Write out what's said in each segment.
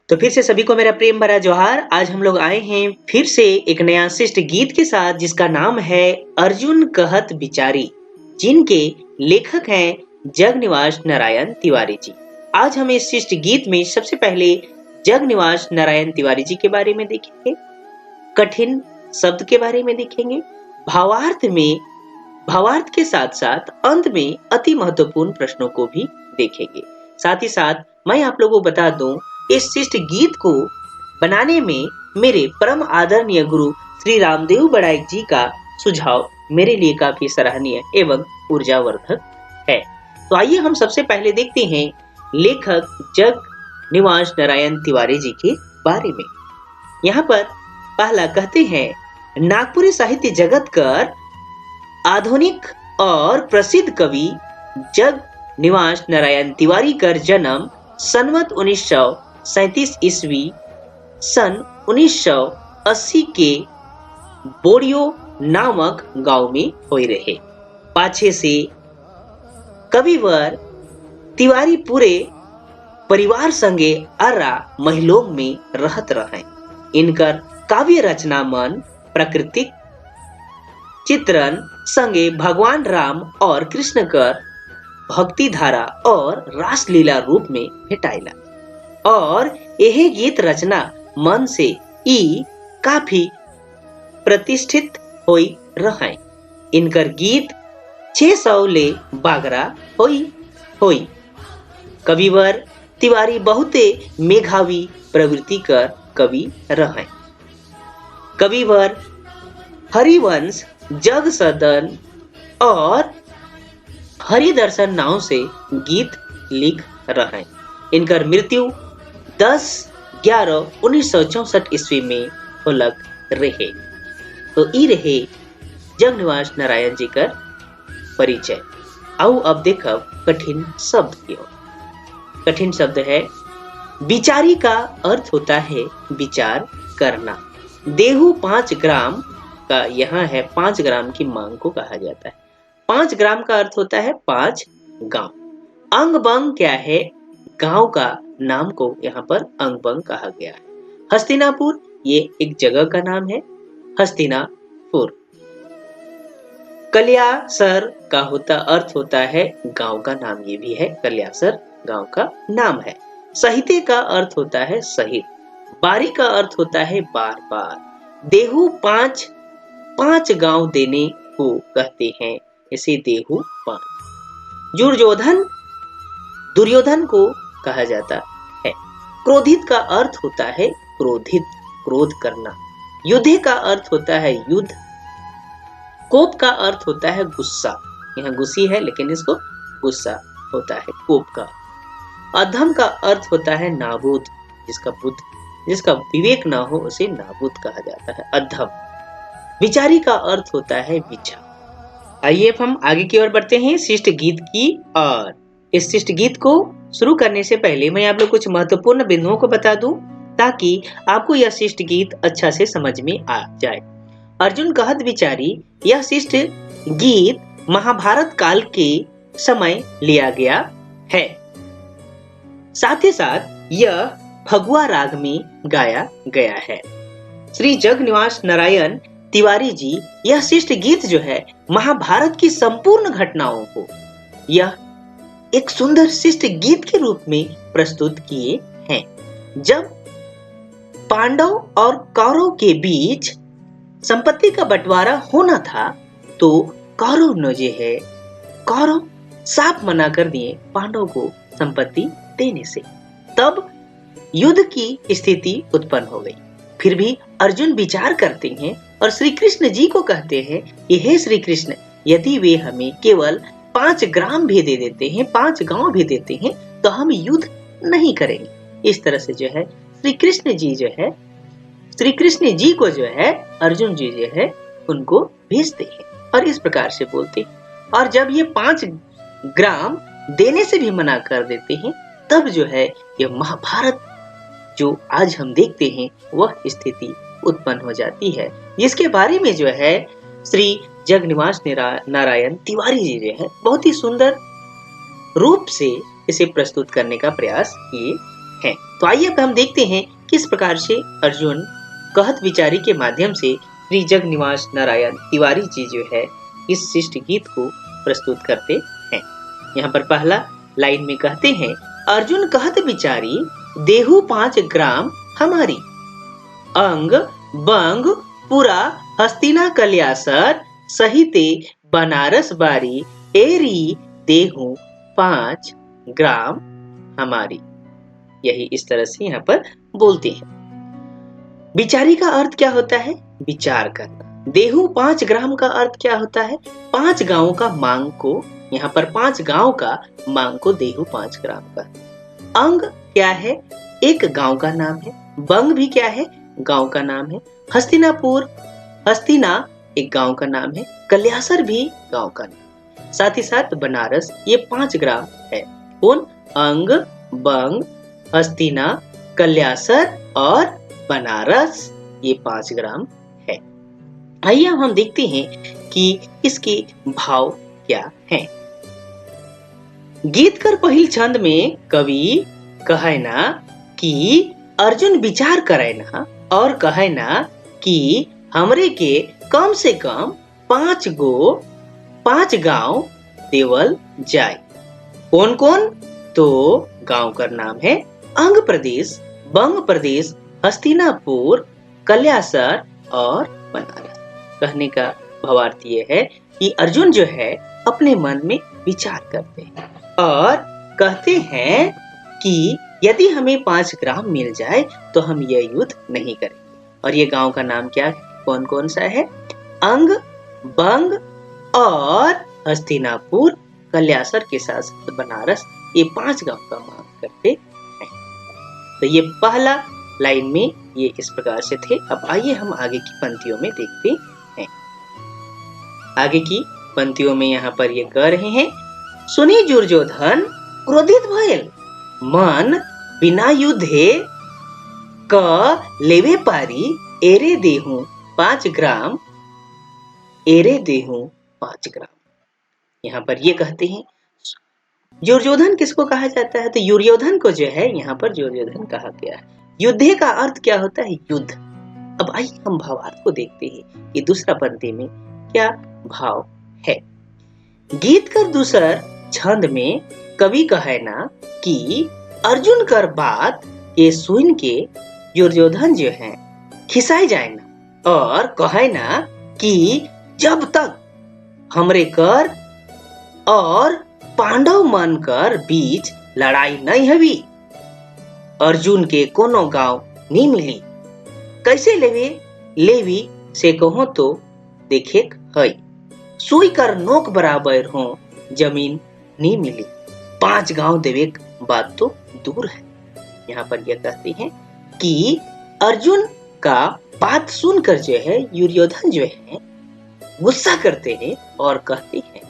तो फिर से सभी को मेरा प्रेम भरा जोहार। आज हम लोग आए हैं फिर से एक नया शिष्ट गीत के साथ, जिसका नाम है अर्जुन कहत बिचारी, जिनके लेखक हैं जगनिवास नारायण तिवारी जी। आज हम इस शिष्ट गीत में सबसे पहले जगनिवास नारायण तिवारी जी के बारे में देखेंगे, कठिन शब्द के बारे में देखेंगे, भावार्थ के साथ साथ अंत में अति महत्वपूर्ण प्रश्नों को भी देखेंगे। साथ ही साथ मैं आप लोगों को बता दूं, इस शिष्ट गीत को बनाने में मेरे परम आदरणीय गुरु श्री रामदेव बड़ाइक जी का सुझाव मेरे लिए काफी सराहनीय एवं ऊर्जावर्धक है। तो आइए हम सबसे पहले देखते हैं लेखक जगनिवास नारायण तिवारी जी के बारे में। यहाँ पर पहला कहते हैं, नागपुरी साहित्य जगत कर आधुनिक और प्रसिद्ध कवि जगनिवास नारायण तिवारी कर जन्म सनवत 1937 ईस्वी सन 1980 के बोरियो नामक गांव में हुए रहे। पाछे से कविवर तिवारी पूरे परिवार संगे अर्रा महिलों में रहत रहे। इनकर काव्य रचना मन प्राकृतिक चित्रण संगे भगवान राम और कृष्ण कर भक्ति धारा और रासलीला रूप में भेटाइला और यह गीत रचना मन से ई काफी प्रतिष्ठित होई रहे। इनकर गीत 600 ले बागरा होई। कविवर तिवारी बहुते मेघावी प्रवृत्ति कर कवि रहे। कविवर हरिवंश, जग सदन और हरिदर्शन नाव से गीत लिख रहे। इनकर मृत्यु 10/11/1964 ईस्वी में होलक रहे। तो ई रहे जगनिवास नारायण जी का परिचय। आओ अब देखब कठिन शब्द की ओर। कठिन शब्द है बिचारी का अर्थ होता है विचार करना। देहू 5 ग्राम का यहाँ है 5 ग्राम की मांग को कहा जाता है। 5 ग्राम का अर्थ होता है 5 गांव। अंग बंग क्या है? गांव का नाम को यहाँ पर अंग बंग कहा गया है। हस्तिनापुर ये एक जगह का नाम है, हस्तिनापुर। कल्यासर का अर्थ होता है गांव का नाम, ये भी है कल्यासर गांव का नाम है। सहिते का अर्थ होता है सहित। बारी का अर्थ होता है बार बार। देहू 5 गांव देने को कहते हैं, इसे देहू 5। दुर्योधन को कहा जाता है। क्रोधित का अर्थ होता है क्रोधित, क्रोध करना। युद्धे का अर्थ होता है युद्ध। कोप का अर्थ होता है गुस्सा। यहाँ गुस्सी है लेकिन इसको गुस्सा होता है कोप का। अधम का अर्थ होता है नाबूद, जिसका विवेक ना हो उसे नाबूद कहा जाता है, अधम। विचारी का अर्थ होता है विचार। आइए हम आगे की ओर बढ़ते हैं शिष्ट गीत की ओर। इस शिष्ट गीत को शुरू करने से पहले मैं आप लोग कुछ महत्वपूर्ण बिंदुओं को बता दूं, ताकि आपको यह शिष्ट गीत अच्छा से समझ में आ जाए। अर्जुन कहत बिचारी यह शिष्ट गीत महाभारत काल के समय लिया गया है। साथ ही साथ यह फगुआ राग में गाया गया है। श्री जगनिवास नारायण तिवारी जी यह शिष्ट गीत जो है महाभारत की संपूर्ण घटनाओं को यह एक सुंदर शिष्ट गीत के रूप में प्रस्तुत किए हैं। जब पांडव और कौरव के बीच संपत्ति का बंटवारा होना था, तो कौरव साफ मना कर दिए पांडव को संपत्ति देने से। तब युद्ध की स्थिति उत्पन्न हो गई। फिर भी अर्जुन विचार करते हैं और श्री कृष्ण जी को कहते हैं कि हे श्री कृष्ण, यदि वे हमें केवल 5 ग्राम भी दे देते हैं, 5 गांव भी देते हैं, तो हम युद्ध नहीं करेंगे। इस तरह से जो है श्री कृष्ण जी को जो है अर्जुन जी जो है उनको भेजते हैं और इस प्रकार से बोलते हैं। और जब ये 5 ग्राम देने से भी मना कर देते हैं, तब जो है यह महाभारत जो आज हम देखते हैं वह स्थिति उत्पन्न हो जाती है, जिसके बारे में जो है श्री जगनिवास नारायण तिवारी जी जो है बहुत ही सुंदर रूप से इसे प्रस्तुत करने का प्रयास किए हैं। तो आइए अब हम देखते हैं किस प्रकार से अर्जुन कहत विचारी के माध्यम से श्री जगनिवास नारायण तिवारी जी जो है इस शिष्ट गीत को प्रस्तुत करते हैं। यहाँ पर पहला लाइन में कहते हैं, अर्जुन कहत विचारी देहु 5 ग्राम हमारी, अंग बंग पुरा हस्तिना कल्यासर, सहिते बनारस बारी, एरी देहु 5 ग्राम हमारी। यही इस तरह से यहाँ पर बोलते हैं। विचारी का अर्थ क्या होता है? विचार करना। देहु 5 ग्राम का अर्थ क्या होता है? 5 गांवों का मांग को, यहाँ पर 5 गांव का मांग को देहु 5 ग्राम का। अंग क्या है? एक गांव का नाम है। बंग भी क्या है? गांव का नाम है। हस्तिनापुर, हस्तिना एक गांव का नाम है। कल्यासर भी गांव का नाम। साथ ही साथ बनारस ये 5 ग्राम है। कौन? अंग, बंग, हस्तिना, कल्यासर और बनारस ये 5 ग्राम है। आइए हम देखते हैं कि इसके भाव क्या हैं। गीत कर पहिल छंद में कवि कहे ना कि अर्जुन विचार करे ना और कहे ना कि हमरे के कम से कम 5 गांव देवल जाए। कौन कौन? तो गांव का नाम है अंग प्रदेश, बंग प्रदेश, हस्तिनापुर, कल्यासर और बनारस। कहने का भावार्थ ये है कि अर्जुन जो है अपने मन में विचार करते हैं और कहते हैं कि यदि हमें 5 ग्राम मिल जाए तो हम ये युद्ध नहीं करेंगे। और ये गांव का नाम क्या है? कौन कौन सा है? अंग, बंग और हस्तिनापुर, कल्यासर के साथ साथ बनारस, ये 5 गांव का मांग करते हैं। तो ये पहला लाइन में ये इस प्रकार से थे। अब आइए हम आगे की पंक्तियों में देखते हैं। आगे की पंक्तियों में यहाँ पर ये कह रहे हैं, सुनी दुर्योधन क्रोधित भयल, मन बिना युद्धे क लेवे पारी, एरे देहु 5 ग्राम, एरे देहु 5 ग्राम। यहाँ पर ये कहते हैं दुर्योधन किसको कहा जाता है? तो दुर्योधन को जो है यहाँ पर दुर्योधन कहा गया है। युद्धे का अर्थ क्या होता है? युद्ध। अब आइए हम भावार्थ को देखते हैं कि दूसरा पंक्ति में क्या भाव है। गीत कर दूसर छंद में कवि कहे ना कि अर्जुन कर बात ये सुन के दुर्योधन जो है खिसाई जाए ना और कहे ना कि जब तक हमरे कर और पांडव मन कर बीच लड़ाई नहीं हुई, अर्जुन के कोनो गांव नहीं मिली। कैसे लेवी से कहो तो देखे है, सुई कर नोक बराबर हो जमीन नहीं मिली। 5 गांव देवे बात तो दूर है। यहाँ पर यह कहते हैं कि अर्जुन का बात सुनकर जो है दुर्योधन जो है गुस्सा करते हैं और कहते हैं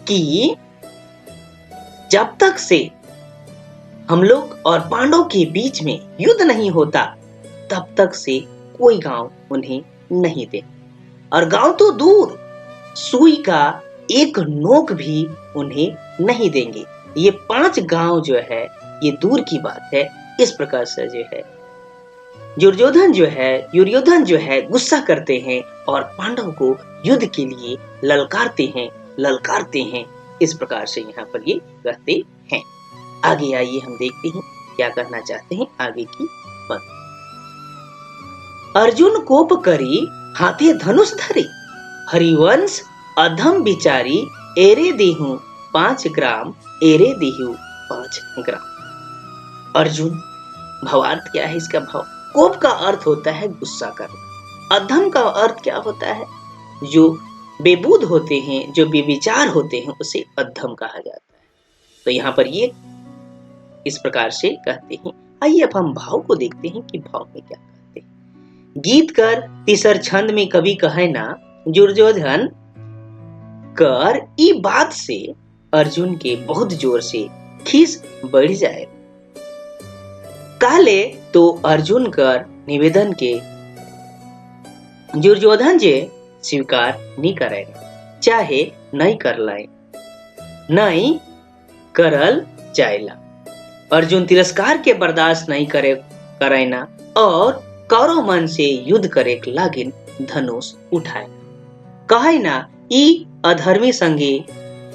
कि जब तक से हम लोग और पांडव के बीच में युद्ध नहीं होता तब तक से कोई गांव उन्हें नहीं दे, और गांव तो दूर, सुई का एक नोक भी उन्हें नहीं देंगे। ये 5 गांव जो है ये दूर की बात है। इस प्रकार से जो है दुर्योधन जो है गुस्सा करते हैं और पांडव को युद्ध के लिए ललकारते हैं। इस प्रकार से यहाँ पर ये कहते हैं। आगे आइए हम देखते हैं क्या कहना चाहते हैं आगे की बात। अर्जुन कोप करी हाथे धनुष धरे, हरिवंश अधम विचारी, एरे देहु 5 ग्राम, एरे देहु 5 ग्राम। अर्जुन, भावार्थ क्या है इसका भाव? कोप का अर्थ होता है गुस्सा करना। अधम का अर्थ क्या होता है? जो बेबुध होते हैं, जो बेविचार होते हैं, उसे अधम कहा जाता है। तो यहाँ पर ये इस प्रकार से कहते हैं। आइए अब हम भाव को देखते हैं कि भाव में क्या कहते हैं। गीत कर तीसर छंद में कवि कहे ना, दुर्योधन कर ई बात से अर्जुन के बहुत जोर से खीस बढ़ जाए। काले तो अर्जुन कर निवेदन के दुर्योधन जे स्वीकार नहीं करेगा, चाहे नहीं कर लाए, नहीं करल जाएला। अर्जुन तिरस्कार के बर्दाश्त नहीं करे ना और कौरव मन से युद्ध करे लागिन धनुष उठाए। कहे ना ई अधर्मी संगे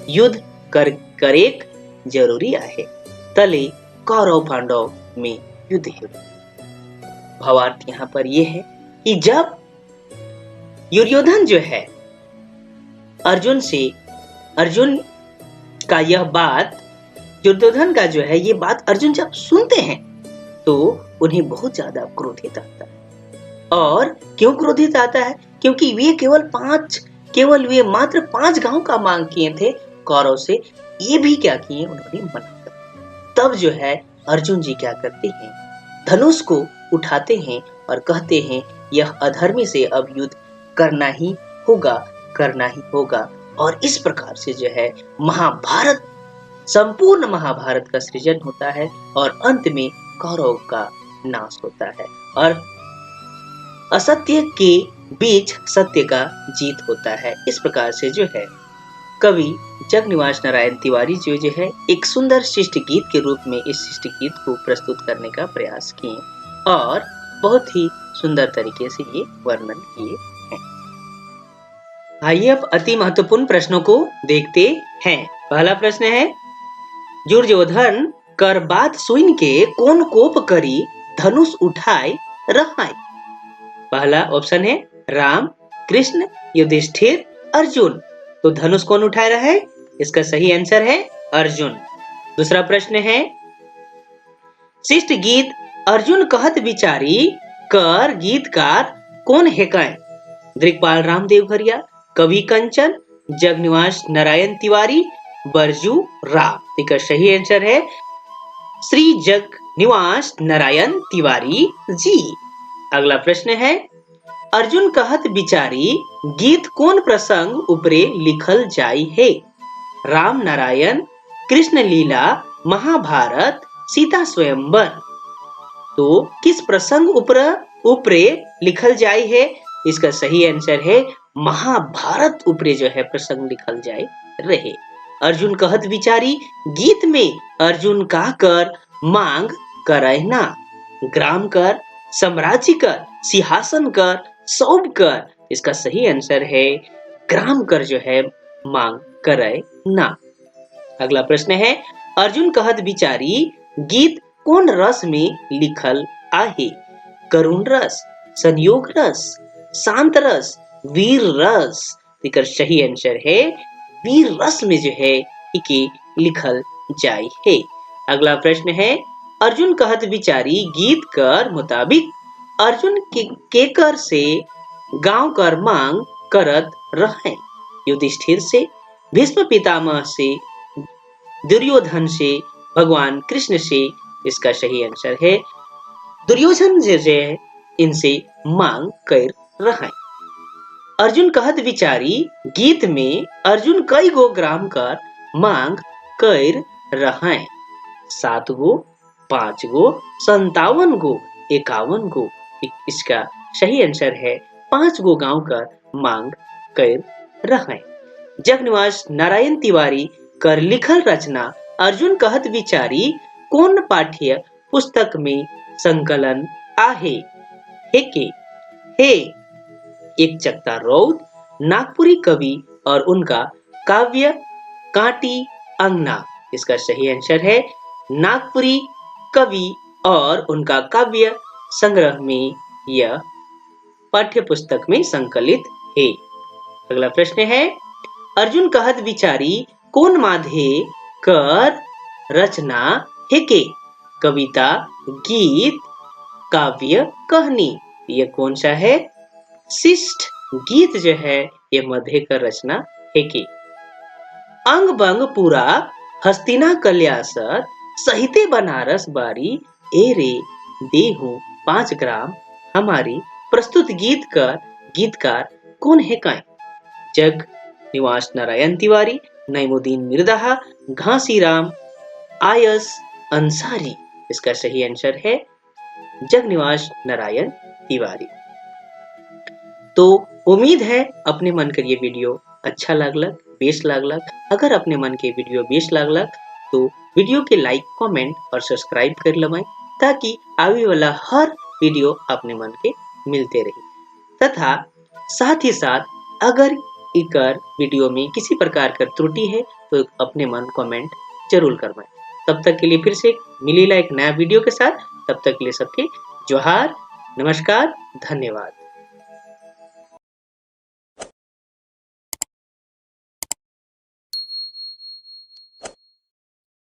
युद्ध करेक जरूरी आहे। तले कौरव पांडव में युद्ध है। भावार्थ यहाँ पर यह है कि जब दुर्योधन जो है अर्जुन का यह बात, दुर्योधन का जो है ये बात अर्जुन जब सुनते हैं तो उन्हें बहुत ज्यादा क्रोधित आता है। और क्यों क्रोधित आता है? क्योंकि वे केवल वे मात्र 5 गांव का मांग किए थे कौरव से। ये भी क्या किए, उन्होंने मना कर। तब जो है अर्जुन जी क्या करते हैं, धनुष को उठाते हैं और कहते हैं यह अधर्मी से अब युद्ध करना ही होगा। और इस प्रकार से जो है महाभारत, संपूर्ण महाभारत का सृजन होता है और अंत में कौरव का नाश होता है और असत्य के बीच सत्य का जीत होता है। इस प्रकार से जो है कवि जगनिवास नारायण तिवारी जो है एक सुंदर शिष्ट गीत के रूप में इस शिष्ट गीत को प्रस्तुत करने का प्रयास किए और बहुत ही सुंदर तरीके से ये वर्णन किए हैं। आइए अब अति महत्वपूर्ण प्रश्नों को देखते हैं। पहला प्रश्न है, दुर्योधन कर बात सुन के कौन कोप करी धनुष उठाए रहाय? पहला ऑप्शन है राम, कृष्ण, युधिष्ठिर, अर्जुन। तो धनुष कौन उठाए रहा है? इसका सही आंसर है अर्जुन। दूसरा प्रश्न है, शिष्ट गीत अर्जुन कहत विचारी कर गीतकार कौन है काय? दिग्पाल राम देवघरिया, कवि कंचन, जगनिवास नारायण तिवारी, बरजू राम। इसका सही आंसर है श्री जगनिवास नारायण तिवारी जी। अगला प्रश्न है, अर्जुन कहत विचारी गीत कौन प्रसंग उपरे लिखल जाई है? राम नारायण, कृष्ण लीला, महाभारत, सीता स्वयंवर। तो किस प्रसंग उपरे लिखल जाई है? इसका सही आंसर है महाभारत उपरे जो है प्रसंग लिखल जाए रहे। अर्जुन कहत विचारी गीत में अर्जुन का कर मांग करे ना, ग्राम कर, साम्राज्य कर, सिंहासन कर, सौंप कर। इसका सही आंसर है ग्राम कर जो है मांग करे ना। अगला प्रश्न है, अर्जुन कहत विचारी गीत कौन रस में लिखल आहे? करुण रस, संयोग रस, शांत रस, वीर रस। इसका सही आंसर है वीर रस में जो है इके लिखल जाय है। अगला प्रश्न है, अर्जुन कहत विचारी गीत कर मुताबिक अर्जुन के कर से गांव कर मांग करत रहे? युधिष्ठिर से, भीष्म पितामह से, दुर्योधन से, भगवान कृष्ण से। इसका सही आंसर है दुर्योधन जो है इनसे मांग कर रहे। अर्जुन कहत विचारी गीत में अर्जुन कई गो ग्राम कर मांग कर रहे? 7 गो, 5 गो, 57 गो, 51 गो। इसका सही आंसर है 5 गो गांव कर मांग कर रहे। जगनिवास नारायण तिवारी कर लिखल रचना अर्जुन कहत विचारी कौन पाठ्य पुस्तक में संकलन आहे? हे एक चकता रौद, नागपुरी कवि और उनका काव्य कांटी अंगना। इसका सही आंसर है नागपुरी कवि और उनका काव्य संग्रह में यह पाठ्य पुस्तक में संकलित है। अगला प्रश्न है, अर्जुन कहत विचारी कौन माधे कर रचना है के? कविता, गीत, काव्य, कहानी। यह कौन सा है? शिष्ट गीत जो है ये मध्य कर रचना है कि अंग बंग पूरा हस्तिना कल्यासर सहिते बनारस बारी ए रे देहू 5 ग्राम हमारी। प्रस्तुत गीतकार कौन है काय? जग निवास नारायण तिवारी, नईमुद्दीन मिर्दाहा, घासीराम आयस अंसारी। इसका सही आंसर है जगनिवास नारायण तिवारी। तो उम्मीद है अपने मन का ये वीडियो अच्छा लागलक, बेस लागलक। अगर अपने मन के वीडियो बेस लागलक तो वीडियो के लाइक, कमेंट और सब्सक्राइब कर लवाएं ताकि आवे वाला हर वीडियो अपने मन के मिलते रहे। तथा साथ ही साथ अगर इकर वीडियो में किसी प्रकार का त्रुटि है तो अपने मन कमेंट जरूर करवाएं। तब तक के लिए फिर से मिलेला एक नया वीडियो के साथ। तब तक के लिए सबके जोहार, नमस्कार, धन्यवाद।